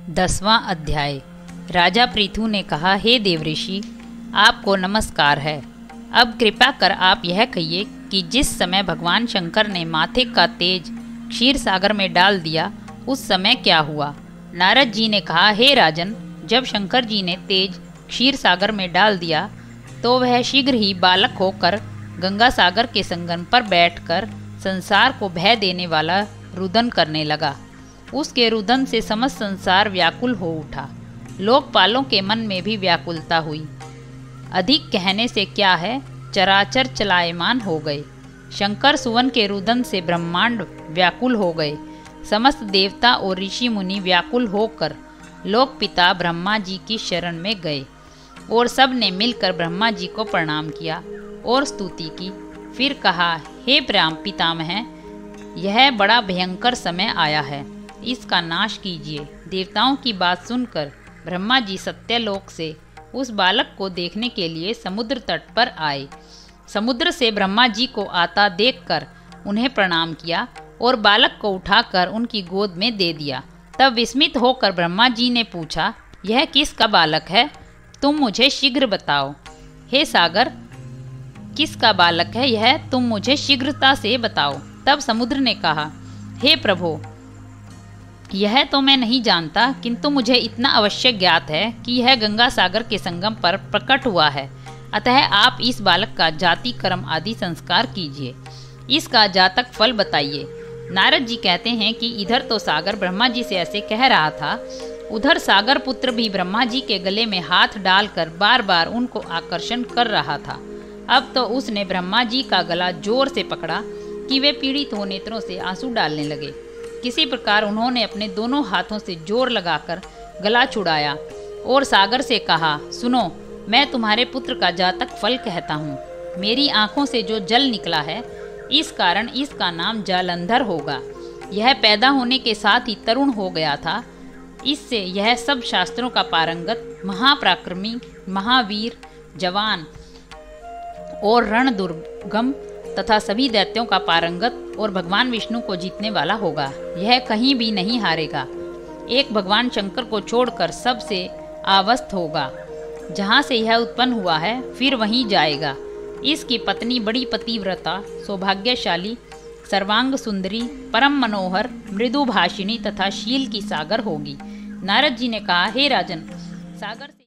10वां अध्याय। राजा पृथु ने कहा, हे देवऋषि, आपको नमस्कार है। अब कृपा कर आप यह कहिए कि जिस समय भगवान शंकर ने माथे का तेज क्षीर सागर में डाल दिया उस समय क्या हुआ। नारद जी ने कहा, हे राजन, जब शंकर जी ने तेज क्षीर सागर में डाल दिया तो वह शीघ्र ही बालक होकर गंगा सागर के संगम पर बैठकर संसार को भय देने वाला रुदन करने लगा। उसके रुदन से समस्त संसार व्याकुल हो उठा। लोकपालों के मन में भी व्याकुलता हुई। अधिक कहने से क्या है, चराचर चलायमान हो गए। शंकर सुवन के रुदन से ब्रह्मांड व्याकुल हो गए। समस्त देवता और ऋषि मुनि व्याकुल होकर लोक पिता ब्रह्मा जी की शरण में गए और सब ने मिलकर ब्रह्मा जी को प्रणाम किया और स्तुति की। फिर कहा, हे पितामह, यह बड़ा भयंकर समय आया है, इसका नाश कीजिए। देवताओं की बात सुनकर ब्रह्मा जी सत्यलोक से उस बालक को देखने के लिए समुद्र तट पर आए। समुद्र से ब्रह्मा जी को आता देखकर उन्हें प्रणाम किया और बालक को उठाकर उनकी गोद में दे दिया। तब विस्मित होकर ब्रह्मा जी ने पूछा, यह किसका बालक है? तुम मुझे शीघ्र बताओ। हे सागर, किसका बालक है यह? तुम मुझे शीघ्रता से बताओ। तब समुद्र ने कहा, हे प्रभु, यह तो मैं नहीं जानता, किंतु मुझे इतना अवश्य ज्ञात है कि यह गंगा सागर के संगम पर प्रकट हुआ है। अतः आप इस बालक का जाति कर्म आदि संस्कार कीजिए, इसका जातक फल बताइए। नारद जी कहते हैं कि इधर तो सागर ब्रह्मा जी से ऐसे कह रहा था, उधर सागर पुत्र भी ब्रह्मा जी के गले में हाथ डालकर बार बार उनको आकर्षण कर रहा था। अब तो उसने ब्रह्मा जी का गला जोर से पकड़ा कि वे पीड़ित हो नेत्रों से आंसू डालने लगे। किसी प्रकार उन्होंने अपने दोनों हाथों से जोर लगाकर गला छुड़ाया और सागर से कहा, सुनो, मैं तुम्हारे पुत्र का जातक फल कहता हूँ। मेरी आंखों से जो जल निकला है, इस कारण इसका नाम जालंधर होगा। यह पैदा होने के साथ ही तरुण हो गया था। इससे यह सब शास्त्रों का पारंगत, महापराक्रमी, महावीर, जवान और रण दुर्गम तथा सभी दैत्यों का पारंगत और भगवान विष्णु को जीतने वाला होगा। यह कहीं भी नहीं हारेगा। एक भगवान शंकर को छोड़कर सबसे आवस्थ होगा। जहाँ से यह उत्पन्न हुआ है फिर वहीं जाएगा। इसकी पत्नी बड़ी पतिव्रता, सौभाग्यशाली, सर्वांग सुंदरी, परम मनोहर, मृदु भाषिणी तथा शील की सागर होगी। नारद जी ने कहा, हे राजन, सागर से